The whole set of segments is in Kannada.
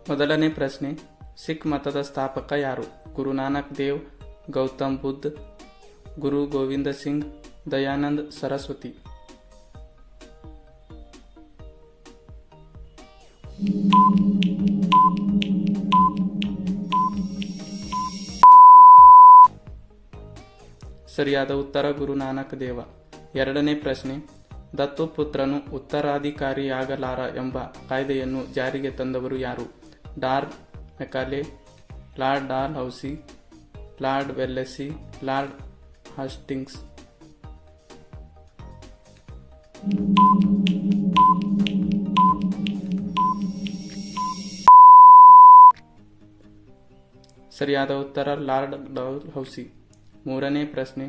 ಮೊದಲನೇ ಪ್ರಶ್ನೆ, ಸಿಖ್ ಮತದ ಸ್ಥಾಪಕ ಯಾರು? ಗುರುನಾನಕ್ ದೇವ್, ಗೌತಮ್ ಬುದ್ಧ, ಗುರು ಗೋವಿಂದ ಸಿಂಗ್, ದಯಾನಂದ್ ಸರಸ್ವತಿ. ಸರಿಯಾದ ಉತ್ತರ ಗುರುನಾನಕ್ ದೇವ. ಎರಡನೇ ಪ್ರಶ್ನೆ, ದತ್ತುಪುತ್ರನು ಉತ್ತರಾಧಿಕಾರಿಯಾಗಲಾರ ಎಂಬ ಕಾಯ್ದೆಯನ್ನು ಜಾರಿಗೆ ತಂದವರು ಯಾರು? ಡಾರ್ನ್ Macaulay, Lord Dalhousie, Lord Wellesley, Lord Hastings. ಸರಿಯಾದ ಉತ್ತರ ಲಾರ್ಡ್ ಡಾಲ್ ಹೌಸಿ. ಮೂರನೇ ಪ್ರಶ್ನೆ,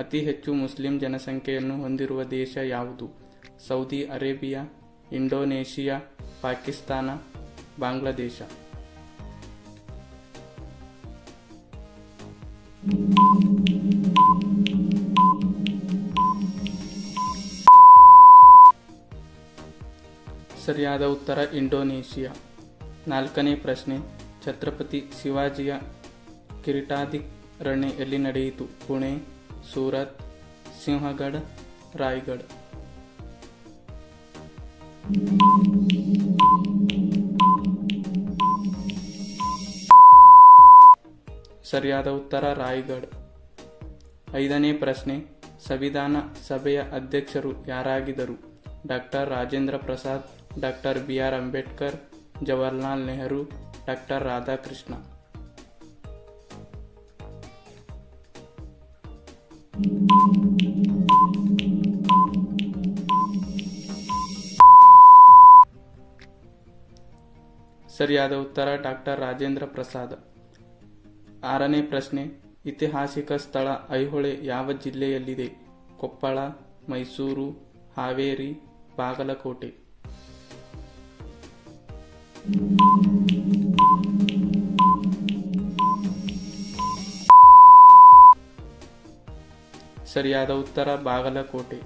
ಅತಿ ಹೆಚ್ಚು ಮುಸ್ಲಿಂ ಜನಸಂಖ್ಯೆಯನ್ನು ಹೊಂದಿರುವ ದೇಶ ಯಾವುದು? Saudi Arabia, Indonesia, Pakistan, Bangladesh. ಸರಿಯಾದ ಉತ್ತರ ಇಂಡೋನೇಷಿಯಾ. ನಾಲ್ಕನೇ ಪ್ರಶ್ನೆ, ಛತ್ರಪತಿ ಶಿವಾಜಿಯ ಕಿರೀಟಾಧಿಕರಣೆ ಎಲ್ಲಿ ನಡೆಯಿತು? ಪುಣೆ, ಸೂರತ್, ಸಿಂಹಗಢ, ರಾಯಗಢ. ಸರಿಯಾದ ಉತ್ತರ ರಾಯಗಢ. ಐದನೇ ಪ್ರಶ್ನೆ, ಸಂವಿಧಾನ ಸಭೆಯ ಅಧ್ಯಕ್ಷರು ಯಾರಾಗಿದ್ದರು? Doctor Rajendra Prasad, doctor BR Ambedkar, Jawaharlal Nehru, doctor Radhakrishna. ಸರಿಯಾದ ಉತ್ತರ ಡಾಕ್ಟರ್ ರಾಜೇಂದ್ರ ಪ್ರಸಾದ್. ಆರನೇ ಪ್ರಶ್ನೆ, ಐತಿಹಾಸಿಕ ಸ್ಥಳ ಐಹೊಳೆ ಯಾವ ಜಿಲ್ಲೆಯಲ್ಲಿದೆ? ಕೊಪ್ಪಳ, ಮೈಸೂರು, ಹಾವೇರಿ, ಬಾಗಲಕೋಟೆ. ಸರಿಯಾದ ಉತ್ತರ ಬಾಗಲಕೋಟೆ.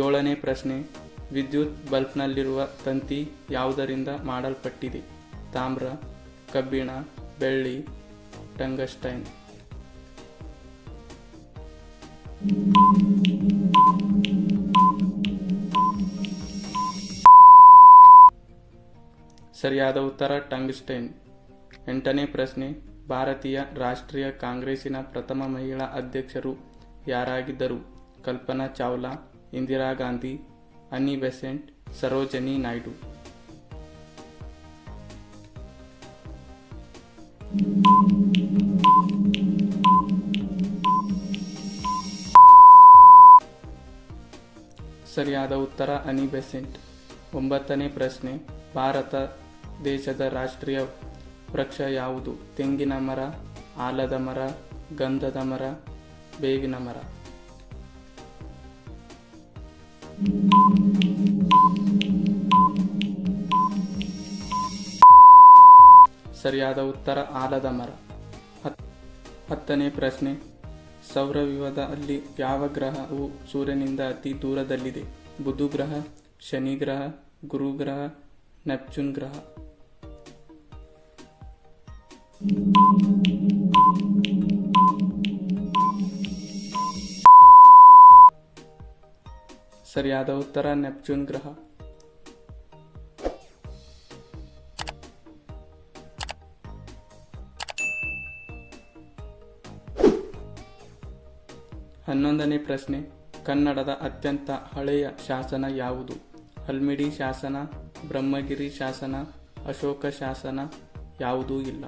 ಏಳನೇ ಪ್ರಶ್ನೆ, ವಿದ್ಯುತ್ ಬಲ್ಬ್ನಲ್ಲಿರುವ ತಂತಿ ಯಾವುದರಿಂದ ಮಾಡಲ್ಪಟ್ಟಿದೆ? ತಾಮ್ರ, ಕಬ್ಬಿಣ, ಬೆಳ್ಳಿ, ಟಂಗಸ್ಟೈನ್. ಸರಿಯಾದ ಉತ್ತರ ಟಂಗ್ಸ್ಟೈನ್. ಎಂಟನೇ ಪ್ರಶ್ನೆ, ಭಾರತೀಯ ರಾಷ್ಟ್ರೀಯ ಕಾಂಗ್ರೆಸ್ಸಿನ ಪ್ರಥಮ ಮಹಿಳಾ ಅಧ್ಯಕ್ಷರು ಯಾರಾಗಿದ್ದರು? ಕಲ್ಪನಾ ಚಾವ್ಲಾ, ಇಂದಿರಾ ಗಾಂಧಿ, ಅನ್ನಿ ಬೆಸೆಂಟ್, ಸರೋಜಿನಿ ನಾಯ್ಡು. ಸರಿಯಾದ ಉತ್ತರ ಅನ್ನಿ ಬೆಸೆಂಟ್. ಒಂಬತ್ತನೇ ಪ್ರಶ್ನೆ, ಭಾರತ ದೇಶದ ರಾಷ್ಟ್ರೀಯ ವೃಕ್ಷ ಯಾವುದು? ತೆಂಗಿನ ಮರ, ಆಲದ ಮರ, ಗಂಧದ ಮರ, ಬೇವಿನ ಮರ. ಸರಿಯಾದ ಉತ್ತರ ಆಲದ ಮರ. ಹತ್ತನೇ ಪ್ರಶ್ನೆ, ಸೌರವ್ಯೂಹದಲ್ಲಿ ಯಾವ ಗ್ರಹವು ಸೂರ್ಯನಿಂದ ಅತಿ ದೂರದಲ್ಲಿದೆ? ಬುಧ ಗ್ರಹ, ಶನಿ ಗ್ರಹ, ಗುರು ಗ್ರಹ, ನೆಪ್ಚೂನ್ ಗ್ರಹ. ಸರಿಯಾದ ಉತ್ತರ ನೆಪ್ಚೂನ್ ಗ್ರಹ. ಹನ್ನೊಂದನೇ ಪ್ರಶ್ನೆ, ಕನ್ನಡದ ಅತ್ಯಂತ ಹಳೆಯ ಶಾಸನ ಯಾವುದು? ಹಲ್ಮಿಡಿ ಶಾಸನ, ಬ್ರಹ್ಮಗಿರಿ ಶಾಸನ, ಅಶೋಕ ಶಾಸನ, ಯಾವುದೂ ಇಲ್ಲ.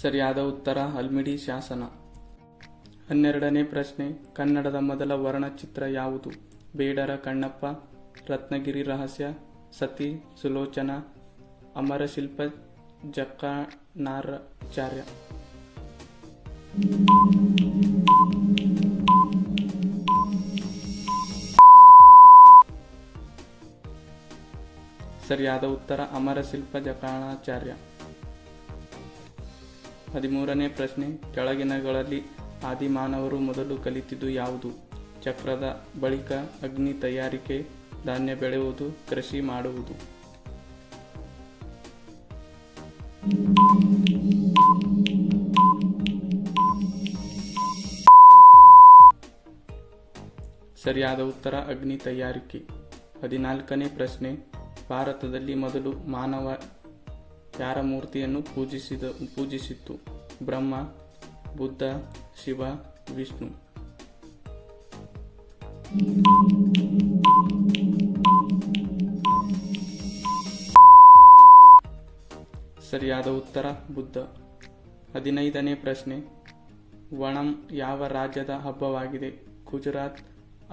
ಸರಿಯಾದ ಉತ್ತರ ಹಲ್ಮಿಡಿ ಶಾಸನ. 12ನೇ ಪ್ರಶ್ನೆ, ಕನ್ನಡದ ಮೊದಲ ವರ್ಣಚಿತ್ರ ಯಾವುದು? ಬೇಡರ ಕಣ್ಣಪ್ಪ, ರತ್ನಗಿರಿ ರಹಸ್ಯ, ಸತಿ ಸುಲೋಚನ, ಅಮರಶಿಲ್ಪ ಜಕಣಾಚಾರ್ಯ. ಸರಿಯಾದ ಉತ್ತರ ಅಮರಶಿಲ್ಪ ಜಕಣಾಚಾರ್ಯ. 13ನೇ ಪ್ರಶ್ನೆ, ಕೆಳಗಿನಗಳಲ್ಲಿ ಆದಿಮಾನವರು ಮೊದಲು ಕಲಿತಿದ್ದು ಯಾವುದು? ಚಕ್ರದ ಬಳಿಕ ಅಗ್ನಿ ತಯಾರಿಕೆ, ಧಾನ್ಯ ಬೆಳೆಯುವುದು, ಕೃಷಿ ಮಾಡುವುದು. ಸರಿಯಾದ ಉತ್ತರ ಅಗ್ನಿ ತಯಾರಿಕೆ. 14ನೇ ಪ್ರಶ್ನೆ, ಭಾರತದಲ್ಲಿ ಮೊದಲು ಮಾನವ ಯಾರ ಮೂರ್ತಿಯನ್ನು ಪೂಜಿಸಿತ್ತು? ಬ್ರಹ್ಮ, ಬುದ್ಧ, ಶಿವ, ವಿಷ್ಣು. ಸರಿಯಾದ ಉತ್ತರ ಬುದ್ಧ. 15ನೇ ಪ್ರಶ್ನೆ, ಓಣಂ ಯಾವ ರಾಜ್ಯದ ಹಬ್ಬವಾಗಿದೆ? ಗುಜರಾತ್,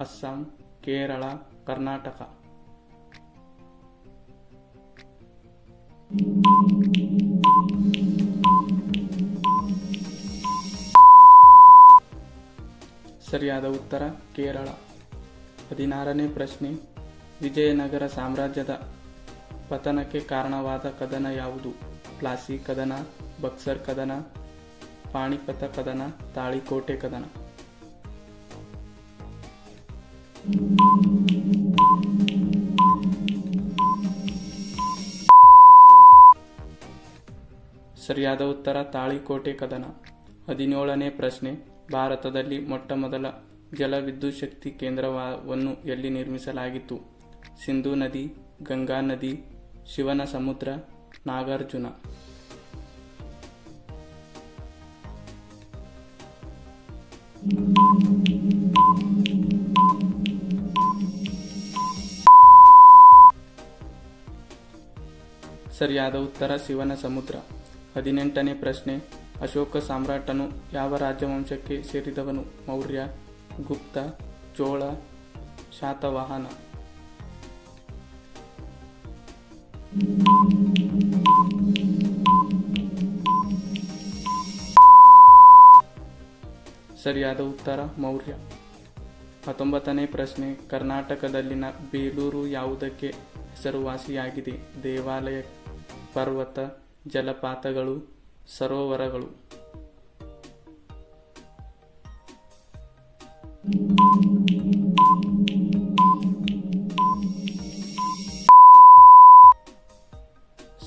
ಅಸ್ಸಾಂ, ಕೇರಳ, ಕರ್ನಾಟಕ. ಸರಿಯಾದ ಉತ್ತರ ಕೇರಳ. 16ನೇ ಪ್ರಶ್ನೆ, ವಿಜಯನಗರ ಸಾಮ್ರಾಜ್ಯದ ಪತನಕ್ಕೆ ಕಾರಣವಾದ ಕದನ ಯಾವುದು? ಪ್ಲಾಸಿ ಕದನ, ಬಕ್ಸರ್ ಕದನ, ಪಾಣಿಪತ ಕದನ, ತಾಳಿಕೋಟೆ ಕದನ. ಸರಿಯಾದ ಉತ್ತರ ತಾಳಿಕೋಟೆ ಕದನ. 17ನೇ ಪ್ರಶ್ನೆ, ಭಾರತದಲ್ಲಿ ಮೊಟ್ಟಮೊದಲ ಜಲವಿದ್ಯುತ್ ಶಕ್ತಿ ಕೇಂದ್ರವನ್ನು ಎಲ್ಲಿ ನಿರ್ಮಿಸಲಾಗಿತ್ತು? ಸಿಂಧೂ ನದಿ, ಗಂಗಾ ನದಿ, ಶಿವನ ಸಮುದ್ರ, ನಾಗಾರ್ಜುನ. ಸರಿಯಾದ ಉತ್ತರ ಶಿವನ ಸಮುದ್ರ. 18ನೇ ಪ್ರಶ್ನೆ, ಅಶೋಕ ಸಾಮ್ರಾಟನು ಯಾವ ರಾಜವಂಶಕ್ಕೆ ಸೇರಿದವನು? ಮೌರ್ಯ, ಗುಪ್ತ, ಚೋಳ, ಶಾತವಾಹನ. ಸರಿಯಾದ ಉತ್ತರ ಮೌರ್ಯ. 19ನೇ ಪ್ರಶ್ನೆ, ಕರ್ನಾಟಕದಲ್ಲಿನ ಬೇಲೂರು ಯಾವುದಕ್ಕೆ ಹೆಸರುವಾಸಿಯಾಗಿದೆ? ದೇವಾಲಯ, ಪರ್ವತ, ಜಲಪಾತಗಳು, ಸರೋವರಗಳು.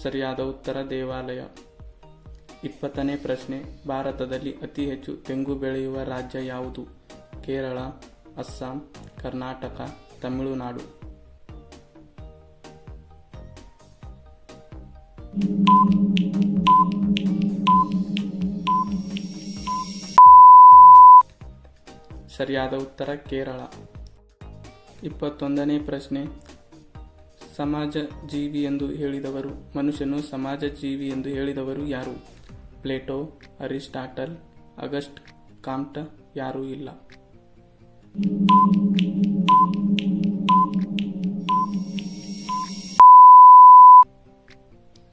ಸರಿಯಾದ ಉತ್ತರ ದೇವಾಲಯ. 20ನೇ ಪ್ರಶ್ನೆ, ಭಾರತದಲ್ಲಿ ಅತಿ ಹೆಚ್ಚು ತೆಂಗು ಬೆಳೆಯುವ ರಾಜ್ಯ ಯಾವುದು? ಕೇರಳ, ಅಸ್ಸಾಂ, ಕರ್ನಾಟಕ, ತಮಿಳುನಾಡು. ಸರಿಯಾದ ಉತ್ತರ ಕೇರಳ. 21ನೇ ಪ್ರಶ್ನೆ, ಸಮಾಜ ಜೀವಿ ಎಂದು ಹೇಳಿದವರು ಮನುಷ್ಯನು ಸಮಾಜ ಜೀವಿ ಎಂದು ಹೇಳಿದವರು ಯಾರು? ಪ್ಲೇಟೋ, ಅರಿಸ್ಟಾಟಲ್, ಅಗಸ್ಟ್ ಕಾಮ್ಟ, ಯಾರೂ ಇಲ್ಲ.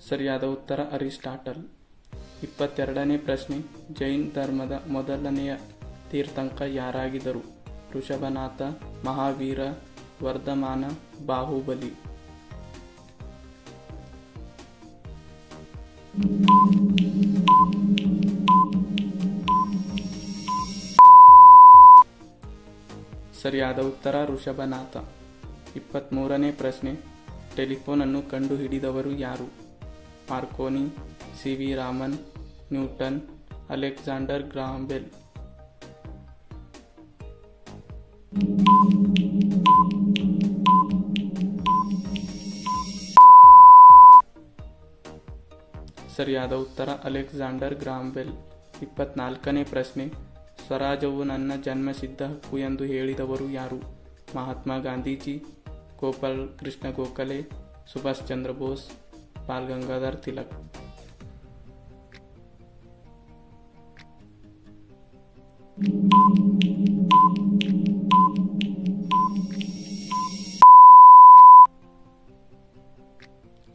ಸರಿಯಾದ ಉತ್ತರ ಅರಿಸ್ಟಾಟಲ್. 22ನೇ ಪ್ರಶ್ನೆ, ಜೈನ್ ಧರ್ಮದ ಮೊದಲನೆಯ ತೀರ್ಥಂಕ ಯಾರಾಗಿದ್ದರು? ಋಷಭನಾಥ, ಮಹಾವೀರ, ವರ್ಧಮಾನ, ಬಾಹುಬಲಿ. ಸರಿಯಾದ ಉತ್ತರ ಋಷಭನಾಥ. 23ನೇ ಪ್ರಶ್ನೆ, ಟೆಲಿಫೋನ್ ಅನ್ನು ಕಂಡುಹಿಡಿದವರು ಯಾರು? Marconi, C V Raman, Newton, Alexander Graham Bell. ಸರಿಯಾದ ಉತ್ತರ ಅಲೆಕ್ಸಾಂಡರ್ ಗ್ರಾಹಂ ಬೆಲ್. 24ನೇ ಪ್ರಶ್ನೆ, ಸ್ವರಾಜ್ಯವು ನನ್ನ ಜನ್ಮಸಿದ್ಧ ಹಕ್ಕು ಎಂದು ಹೇಳಿದವರು ಯಾರು? ಮಹಾತ್ಮ ಗಾಂಧೀಜಿ, ಗೋಪಾಲ್ ಕೃಷ್ಣ ಗೋಖಲೆ, ಸುಭಾಷ್ ಚಂದ್ರ ಬೋಸ್, ಬಾಲ್ ಗಂಗಾಧರ್ ತಿಲಕ್.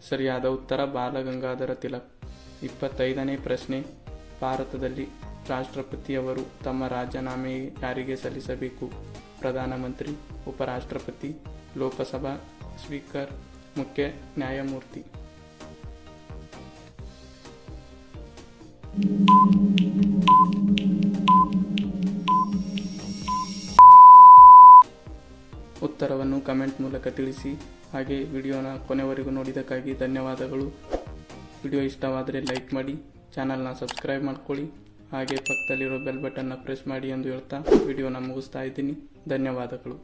ಸರಿಯಾದ ಉತ್ತರ ಬಾಲ ಗಂಗಾಧರ ತಿಲಕ್. 25ನೇ ಪ್ರಶ್ನೆ, ಭಾರತದಲ್ಲಿ ರಾಷ್ಟ್ರಪತಿಯವರು ತಮ್ಮ ರಾಜೀನಾಮೆ ಯಾರಿಗೆ ಸಲ್ಲಿಸಬೇಕು? ಪ್ರಧಾನಮಂತ್ರಿ, ಉಪರಾಷ್ಟ್ರಪತಿ, ಲೋಕಸಭಾ ಸ್ಪೀಕರ್, ಮುಖ್ಯ ನ್ಯಾಯಮೂರ್ತಿ. ಉತ್ತರವನ್ನು ಕಮೆಂಟ್ ಮೂಲಕ ತಿಳಿಸಿ. ಹಾಗೆ ವಿಡಿಯೋನ ಕೊನೆವರೆಗೂ ನೋಡಿದ್ದಕ್ಕಾಗಿ ಧನ್ಯವಾದಗಳು. ವಿಡಿಯೋ ಇಷ್ಟವಾದರೆ ಲೈಕ್ ಮಾಡಿ, ಚಾನಲ್ನ ಸಬ್ಸ್ಕ್ರೈಬ್ ಮಾಡ್ಕೊಳ್ಳಿ, ಹಾಗೆ ಪಕ್ಕದಲ್ಲಿರೋ ಬೆಲ್ ಬಟನ್ನ ಪ್ರೆಸ್ ಮಾಡಿ ಎಂದು ಹೇಳ್ತಾ ವಿಡಿಯೋನ ಮುಗಿಸ್ತಾ ಇದ್ದೀನಿ. ಧನ್ಯವಾದಗಳು.